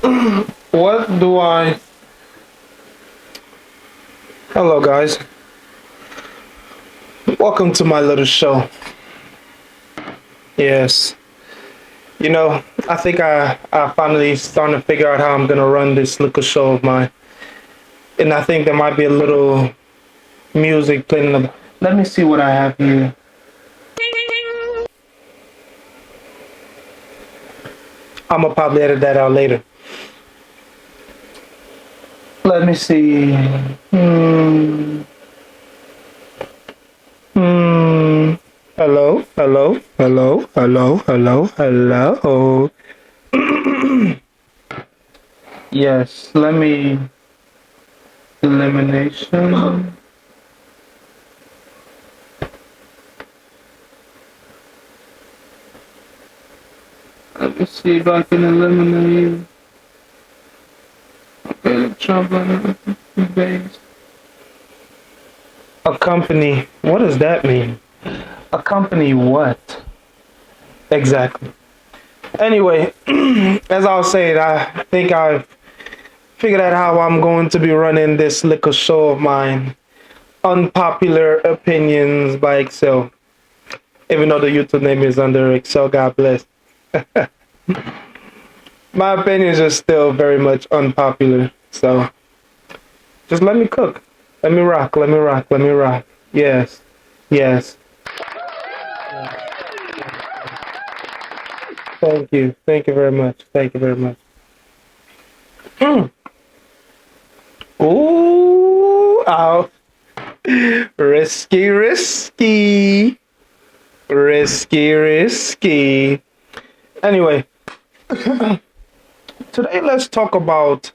What do I. Hello, guys. Welcome to my little show. Yes. I think I finally starting to figure out how I'm going to run this little show of mine. And I think there might be a little music playing in the. Let me see what I have here. I'm going to probably edit that out later. Let me see. Hmm. Hmm. Hello, hello, hello, hello, hello, hello. Yes, let me. Elimination. Let me see if I can eliminate. Okay, trouble base. A company. What does that mean? A company what? Exactly. Anyway, as I was saying, I think I've figured out how I'm going to be running this little show of mine. Unpopular opinions by Excel. Even though the YouTube name is under Excel, God bless. My opinions are still very much unpopular. So just let me cook. Let me rock. Let me rock. Let me rock. Yes. Yes. Thank you. Thank you very much. Thank you very much. Mm. Ooh, ow. Risky, risky. Risky, risky. Anyway, today let's talk about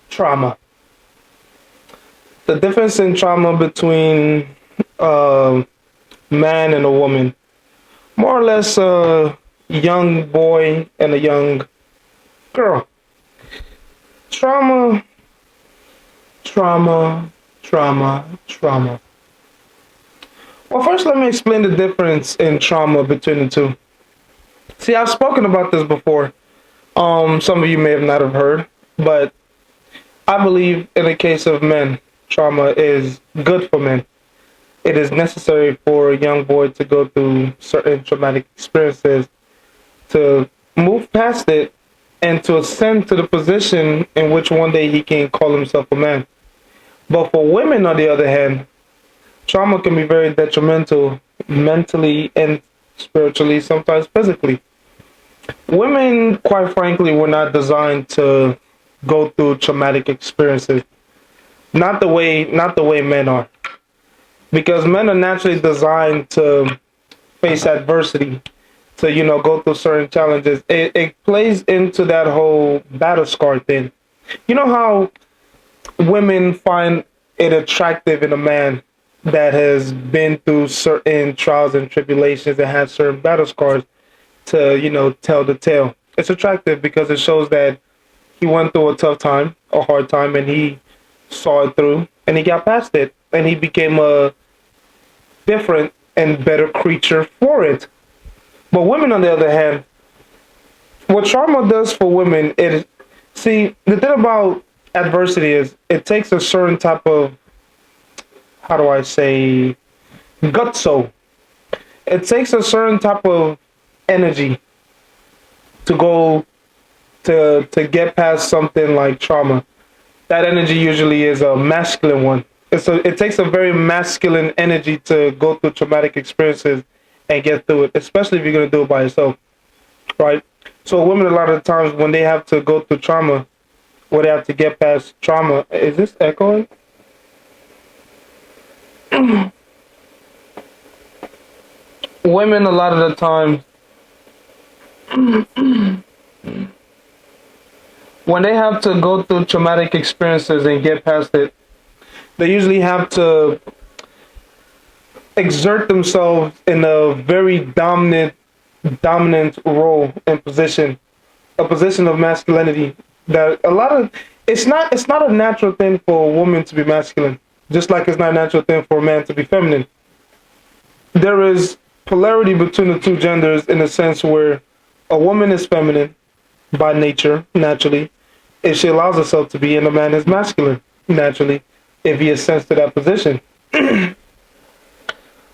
trauma. The difference in trauma between a man and a woman. More or less a young boy and a young girl. Trauma, trauma, trauma, trauma. Well, first, let me explain the difference in trauma between the two. See, I've spoken about this before. Some of you may have not have heard, but I believe in the case of men, trauma is good for men. It is necessary for a young boy to go through certain traumatic experiences to move past it and to ascend to the position in which one day he can call himself a man. But for women, on the other hand, trauma can be very detrimental mentally and spiritually, sometimes physically. Women, quite frankly, were not designed to go through traumatic experiences. Not the way men are. Because men are naturally designed to face adversity, to go through certain challenges. It plays into that whole battle scar thing. You know how women find it attractive in a man that has been through certain trials and tribulations and has certain battle scars to tell the tale. It's attractive because it shows that he went through a tough time, a hard time, and he saw it through and he got past it and he became a different and better creature for it. But women, on the other hand, what trauma does for women, see, the thing about adversity is it takes a certain type of, how do I say, gutso. It takes a certain type of energy to go to get past something like trauma. That energy usually is a masculine one. It takes a very masculine energy to go through traumatic experiences and get through it, especially if you're gonna do it by yourself, right? So women, a lot of the times when they have to go through trauma, or they have to get past trauma, is this echoing? Women, a lot of the time, when they have to go through traumatic experiences and get past it, they usually have to exert themselves in a very dominant role and position, a position of masculinity. That a lot of it's not a natural thing for a woman to be masculine, just like it's not a natural thing for a man to be feminine. There is polarity between the two genders in a sense where A woman is feminine by nature, naturally, if she allows herself to be, and a man is masculine, naturally, if he ascends to that position.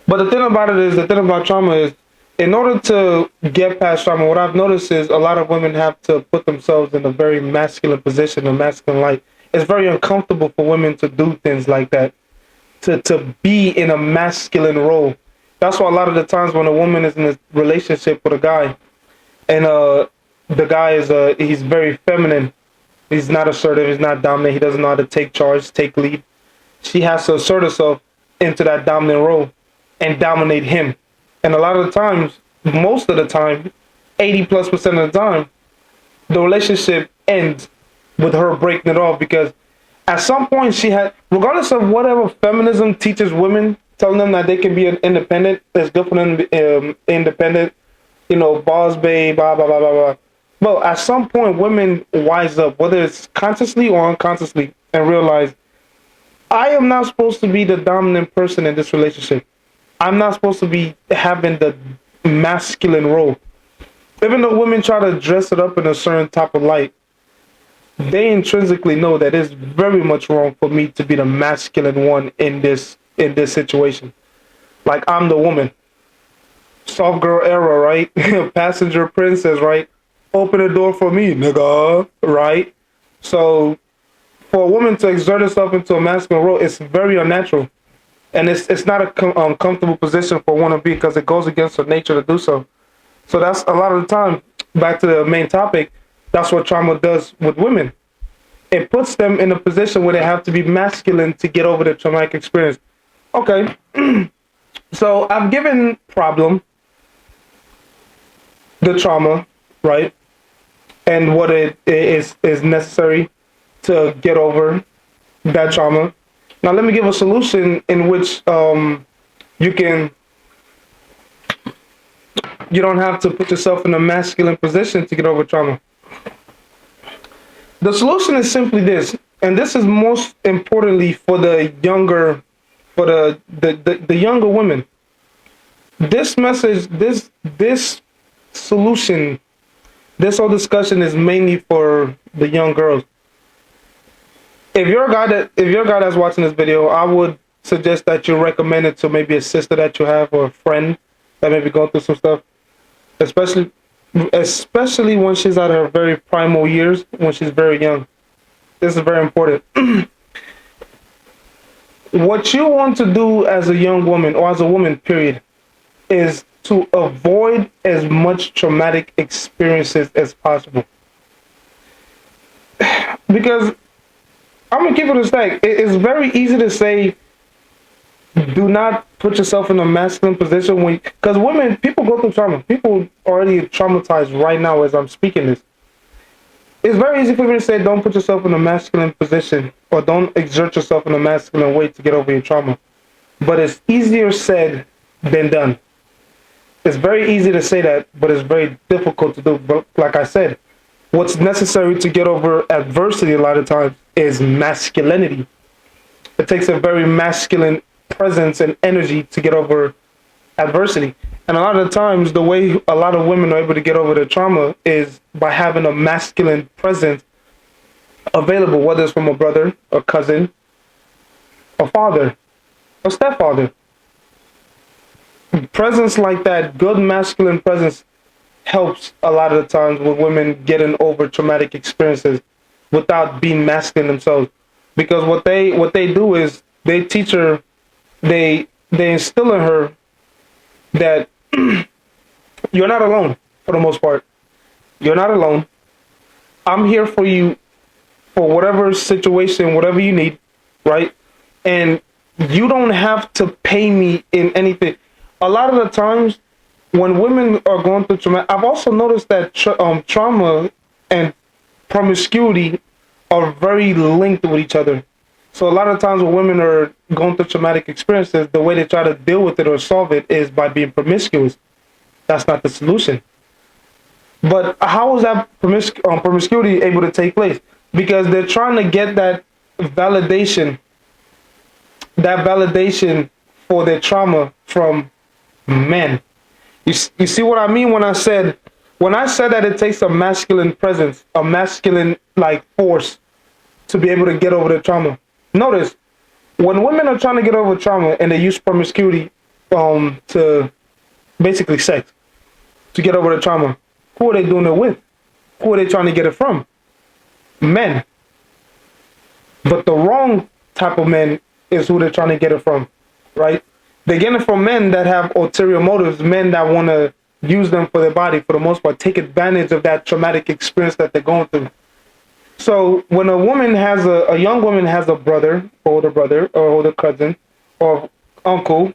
But the thing about it is, the thing about trauma is, in order to get past trauma, what I've noticed is a lot of women have to put themselves in a very masculine position, a masculine light. It's very uncomfortable for women to do things like that, to be in a masculine role. That's why a lot of the times when a woman is in a relationship with a guy, and the guy is he's very feminine, he's not assertive, he's not dominant, he doesn't know how to take charge, take lead. She has to assert herself into that dominant role and dominate him. And a lot of the times, most of the time, 80+% of the time, the relationship ends with her breaking it off, because at some point she had, regardless of whatever feminism teaches women, telling them that they can be an independent, it's good for them to be independent, boss babe, blah, blah, blah, blah, blah. Well, at some point, women wise up, whether it's consciously or unconsciously, and realize, I am not supposed to be the dominant person in this relationship. I'm not supposed to be having the masculine role. Even though women try to dress it up in a certain type of light, they intrinsically know that it's very much wrong for me to be the masculine one in this situation. Like, I'm the woman. Soft girl era, right? Passenger princess, right? Open the door for me, nigga, right? So for a woman to exert herself into a masculine role, it's very unnatural. And it's not a comfortable position for a woman to be, because it goes against her nature to do so. So that's a lot of the time, back to the main topic, that's what trauma does with women. It puts them in a position where they have to be masculine to get over the traumatic experience. Okay, so I've given problem, the trauma, right? And what it is necessary to get over that trauma. Now let me give a solution in which you don't have to put yourself in a masculine position to get over trauma. The solution is simply this, and this is most importantly for the younger, for the younger women. This message, this solution, this whole discussion is mainly for the young girls. If you're a guy that's watching this video, I would suggest that you recommend it to maybe a sister that you have, or a friend that may be going through some stuff, especially when she's at her very primal years, when she's very young. This is very important. What you want to do as a young woman, or as a woman, period, is to avoid as much traumatic experiences as possible. Because I'm gonna keep it a stack. It's very easy to say, do not put yourself in a masculine position because women, people go through trauma. People already traumatized right now as I'm speaking this. It's very easy for me to say, don't put yourself in a masculine position, or don't exert yourself in a masculine way to get over your trauma. But it's easier said than done. It's very easy to say that, but it's very difficult to do. But like I said, what's necessary to get over adversity a lot of times is masculinity. It takes a very masculine presence and energy to get over adversity. And a lot of the times, the way a lot of women are able to get over their trauma is by having a masculine presence available, whether it's from a brother, a cousin, a father, a stepfather. Presence like that, good masculine presence, helps a lot of the times with women getting over traumatic experiences without being masculine themselves. Because what they do is they teach her, they instill in her that you're not alone for the most part. You're not alone. I'm here for you for whatever situation, whatever you need, right? And you don't have to pay me in anything. A lot of the times when women are going through trauma, I've also noticed that trauma and promiscuity are very linked with each other. So a lot of times when women are going through traumatic experiences, the way they try to deal with it or solve it is by being promiscuous. That's not the solution. But how is that promiscuity able to take place? Because they're trying to get that validation for their trauma from men. You see what I mean when I said When I said that it takes a masculine presence, a masculine like force to be able to get over the trauma. Notice when women are trying to get over trauma and they use promiscuity to basically sex to get over the trauma, who are they doing it with? Who are they trying to get it from? Men. But the wrong type of men is who they're trying to get it from, right? They get it from men that have ulterior motives, men that want to use them for their body for the most part, take advantage of that traumatic experience that they're going through. So when a woman has a young woman has a older brother or older cousin or uncle,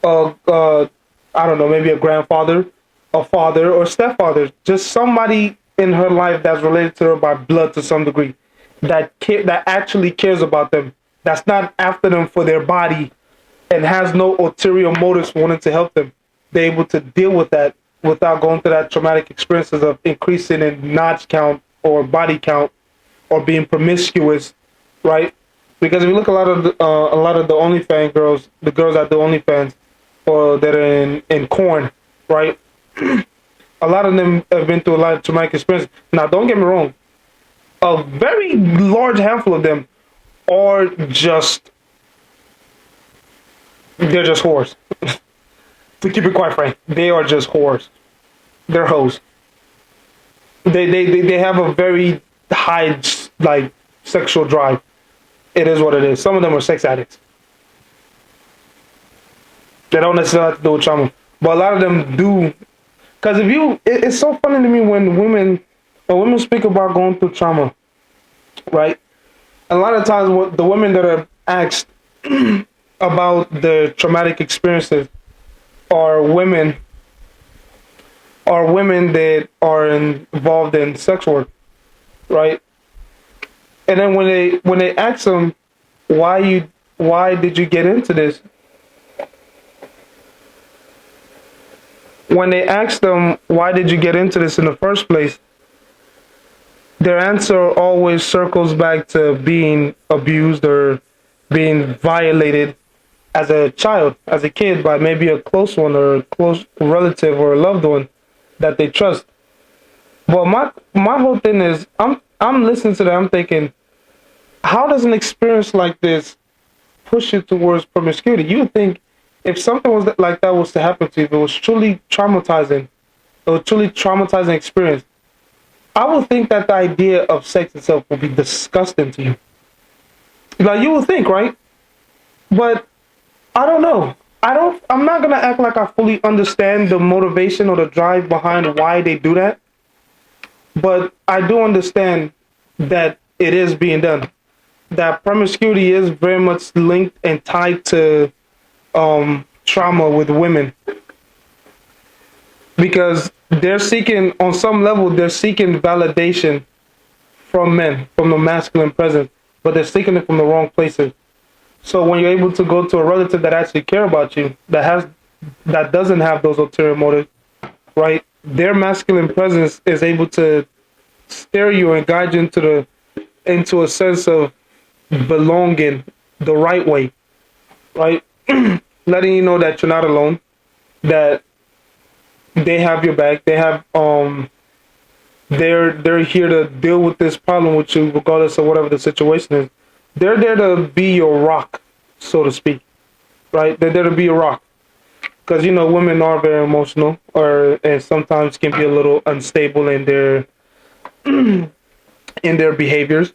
I don't know, maybe a grandfather, a father or stepfather, just somebody in her life that's related to her by blood to some degree, that actually cares about them, that's not after them for their body and has no ulterior motives wanting to help them. They're able to deal with that without going through that traumatic experiences of increasing in notch count or body count or being promiscuous, right? Because if you look a lot of the OnlyFans girls, the girls that do OnlyFans or that are in corn, right? A lot of them have been through a lot of traumatic experiences. Now, don't get me wrong. A very large handful of them are they're just whores. To keep it quite frank, they are just whores. They're hoes. They have a very high like sexual drive. It is what it is. Some of them are sex addicts. They don't necessarily have to do with trauma, but a lot of them do. Because it's so funny to me when women speak about going through trauma, right? A lot of times, what the women that are asked about the traumatic experiences are women that are involved in sex work, right? And then when they ask them why did you get into this? When they ask them why did you get into this in the first place, their answer always circles back to being abused or being violated as a child, as a kid, by maybe a close one or a close relative or a loved one that they trust. But my whole thing is, I'm listening to that, I'm thinking, how does an experience like this push you towards promiscuity? You would think if something like that was to happen to you, if it was truly traumatizing, experience, I would think that the idea of sex itself would be disgusting to you. Like, you would think, right? But I don't know. I'm not gonna act like I fully understand the motivation or the drive behind why they do that. But I do understand that it is being done. That promiscuity is very much linked and tied to trauma with women, because they're seeking, on some level, they're seeking validation from men, from the masculine presence, but they're seeking it from the wrong places. So when you're able to go to a relative that actually care about you, that doesn't have those ulterior motives, right? Their masculine presence is able to steer you and guide you into a sense of belonging the right way, right? Letting you know that you're not alone, that they have your back. They have they're here to deal with this problem with you, regardless of whatever the situation is. They're there to be your rock, so to speak, right? They're there to be your rock, because women are very emotional, and sometimes can be a little unstable in their behaviors.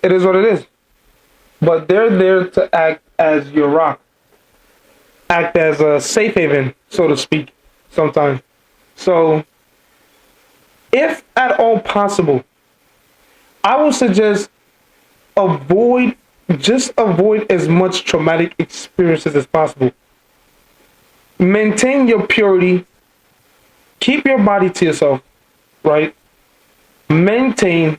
It is what it is. But they're there to act as your rock, act as a safe haven, so to speak, sometimes. So, if at all possible, I would suggest avoid as much traumatic experiences as possible. Maintain your purity. Keep your body to yourself, right? Maintain.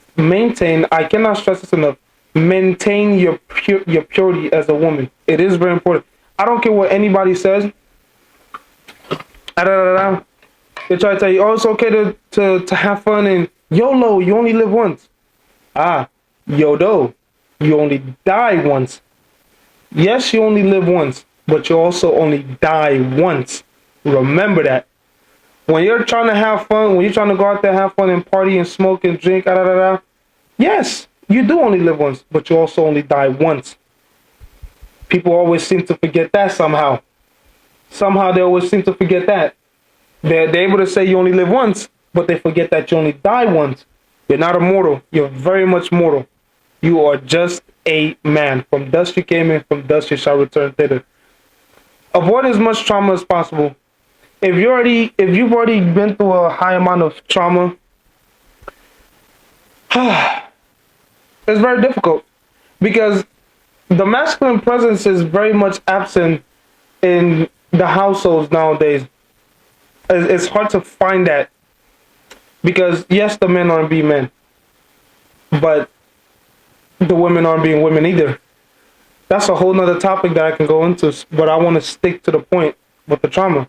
I cannot stress this enough. Maintain your purity as a woman. It is very important. I don't care what anybody says. They try to tell you, oh, it's okay to have fun and YOLO, you only live once. YOLO, you only die once. Yes, you only live once, but you also only die once. Remember that. When you're trying to have fun, when you're trying to go out there, have fun and party and smoke and drink, yes, you do only live once, but you also only die once. People always seem to forget that somehow. Somehow they always seem to forget that. They're able to say you only live once, but they forget that you only die once. You're not immortal. You're very much mortal. You are just a man. From dust you came in, from dust you shall return thither. Avoid as much trauma as possible. If you've already been through a high amount of trauma, it's very difficult because the masculine presence is very much absent in the households nowadays. It's hard to find that because yes, the men aren't being men, but the women aren't being women either. That's a whole nother topic that I can go into, but I want to stick to the point with the trauma.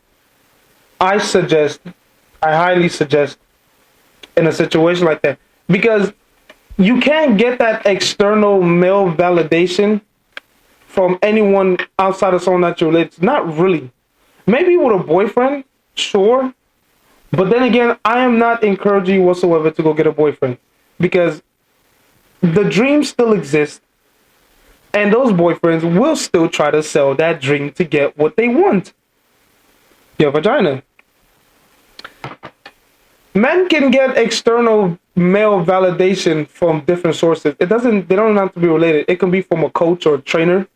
I highly suggest in a situation like that, because you can't get that external male validation from anyone outside of someone that you're related to. Not really. Maybe with a boyfriend, sure. But then again, I am not encouraging you whatsoever to go get a boyfriend, because the dream still exists, and those boyfriends will still try to sell that dream to get what they want. Your vagina. Men can get external male validation from different sources. They don't have to be related. It can be from a coach or a trainer,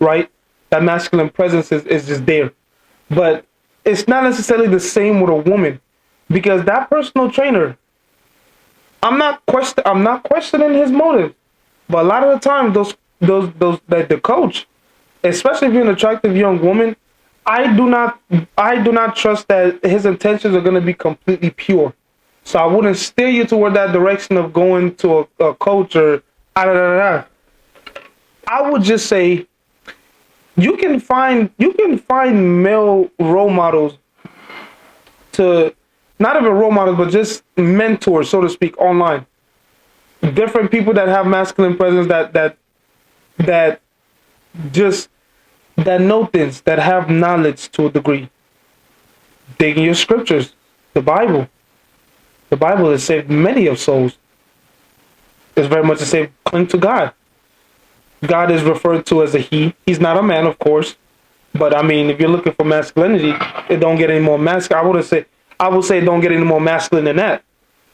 right? That masculine presence is just there. But it's not necessarily the same with a woman, because that personal trainer, I'm not questioning his motive. But a lot of the time the coach, especially if you're an attractive young woman, I do not trust that his intentions are going to be completely pure. So I wouldn't steer you toward that direction of going to a coach or I would just say you can find male role models, to not even role models, but just mentors, so to speak, online. Different people that have masculine presence that know things, that have knowledge to a degree. Digging your scriptures, the Bible. The Bible has saved many of souls. It's very much the same. Cling to God. God is referred to as a he. He's not a man, of course. But I mean, if you're looking for masculinity, it don't get any more masculine. I would say it don't get any more masculine than that.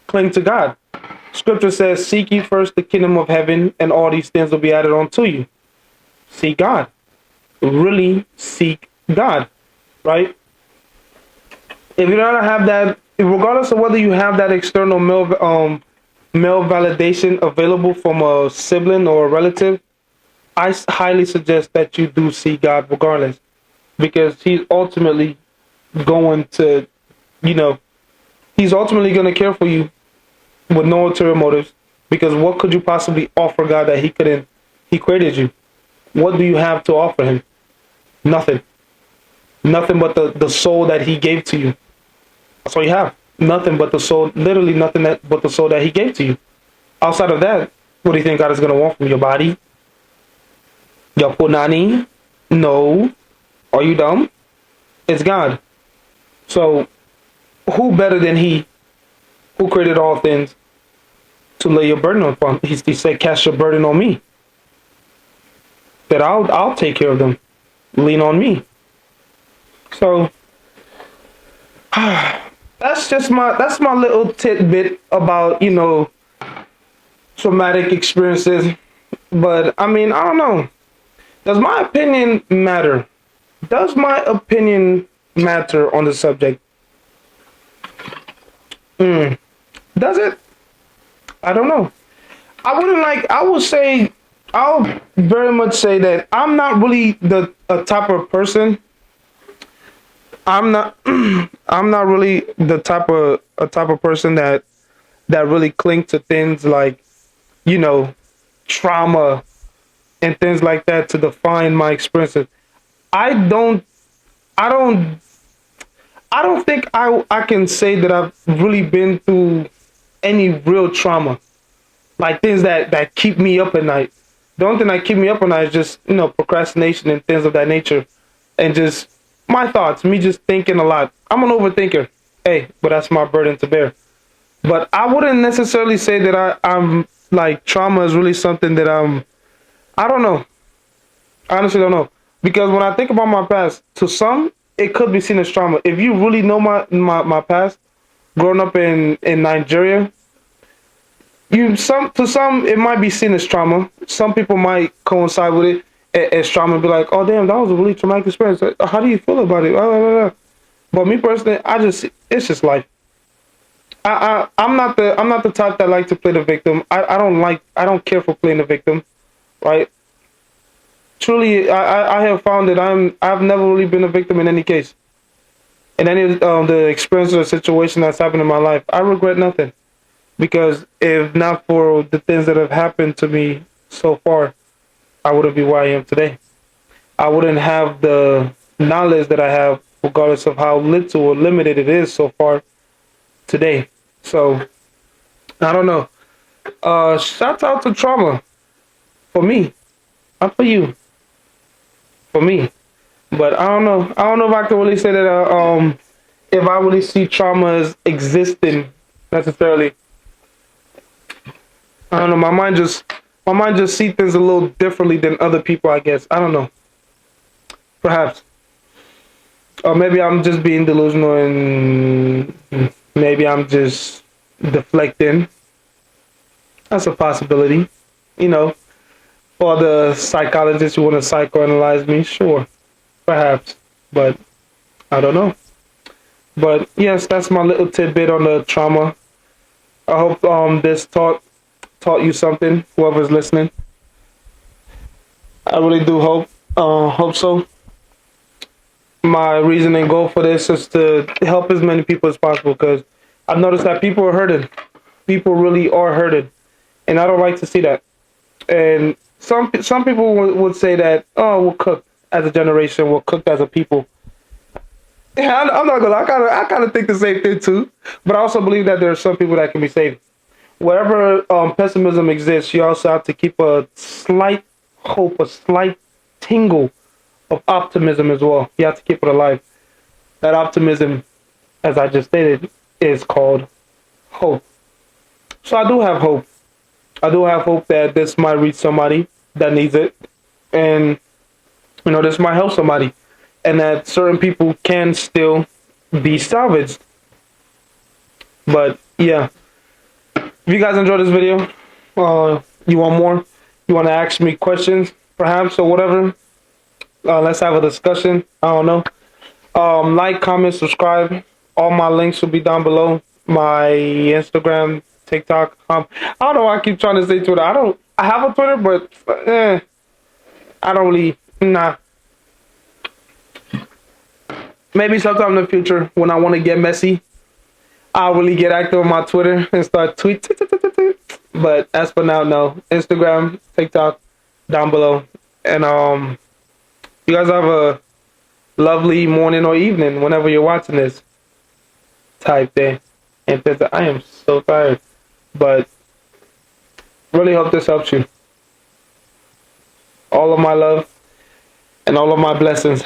Cling to God. Scripture says, seek ye first the kingdom of heaven, and all these things will be added unto you. Seek God. Really seek God. Right? If you don't have that, regardless of whether you have that external male validation available from a sibling or a relative, I highly suggest that you do see God regardless, because he's ultimately going to, he's ultimately going to care for you with no ulterior motives, because what could you possibly offer God that he couldn't? He created you. What do you have to offer him? Nothing. Nothing but the soul that he gave to you. That's all you have. Nothing but the soul, literally nothing but the soul that he gave to you. Outside of that, what do you think God is going to want from your body? Your punani? No. Are you dumb? It's God. So, who better than he who created all things to lay your burden upon? He said, cast your burden on me. That I'll take care of them. Lean on me. So, that's my little tidbit about, traumatic experiences. But I mean, I don't know. Does my opinion matter? Does my opinion matter on the subject? Does it? I don't know. I'll very much say that I'm not really a type of person. I'm not really the type of person that really cling to things like, trauma and things like that to define my experiences. I don't think I can say that I've really been through any real trauma, like things that keep me up at night. The only thing that keep me up at night is just, procrastination and things of that nature, and just my thoughts, me just thinking a lot. I'm an overthinker. hey, but that's my burden to bear. But I wouldn't necessarily say that I'm like trauma is really something that I don't know. I honestly don't know. Because when I think about my past, to some it could be seen as trauma. If you really know my past, growing up in Nigeria, you some to some it might be seen as trauma. Some people might coincide with it as trauma and be like, "Oh damn, that was a really traumatic experience. How do you feel about it?" But me personally, I just it's just life. I'm not the type that like to play the victim. I don't care for playing the victim, right? Truly, I have found that I've never really been a victim in any case. In any the experience or situation that's happened in my life, I regret nothing because if not for the things that have happened to me so far, I wouldn't be where I am today. I wouldn't have the knowledge that I have, regardless of how little or limited it is so far today. So I don't know. Shout out to trauma for me, not for you, for me. But I don't know. I don't know if I can really say that. If I really see trauma as existing necessarily. I don't know. My mind just see things a little differently than other people. I guess I don't know. Perhaps, or maybe I'm just being delusional, and maybe I'm just deflecting. That's a possibility. You know, for the psychologists who want to psychoanalyze me, sure, perhaps, but I don't know. But yes, that's my little tidbit on the trauma. I hope this taught you something. Whoever's listening, I really do hope so. My reason and goal for this is to help as many people as possible because I've noticed that people are hurting. People really are hurting, and I don't like to see that. And some people would say that, oh, we're cooked as a generation, we're cooked as a people. Yeah, I'm not gonna lie. I kind of think the same thing too. But I also believe that there are some people that can be saved. Wherever pessimism exists, you also have to keep a slight hope, a slight tingle of optimism as well. You have to keep it alive. That optimism, as I just stated, is called hope. So I do have hope. I do have hope that this might reach somebody that needs it, and this might help somebody, and that certain people can still be salvaged. But yeah, if you guys enjoyed this video, you want more, you want to ask me questions, perhaps, or whatever, let's have a discussion. I don't know. Like, comment, subscribe. All my links will be down below. My Instagram, TikTok. I don't know why I keep trying to say Twitter. I have a Twitter, but I don't really. Nah. Maybe sometime in the future when I want to get messy, I'll really get active on my Twitter and start tweet. But as for now, no. Instagram, TikTok, down below. And you guys have a lovely morning or evening whenever you're watching this type thing. And I am so tired. But really hope this helps you. All of my love and all of my blessings.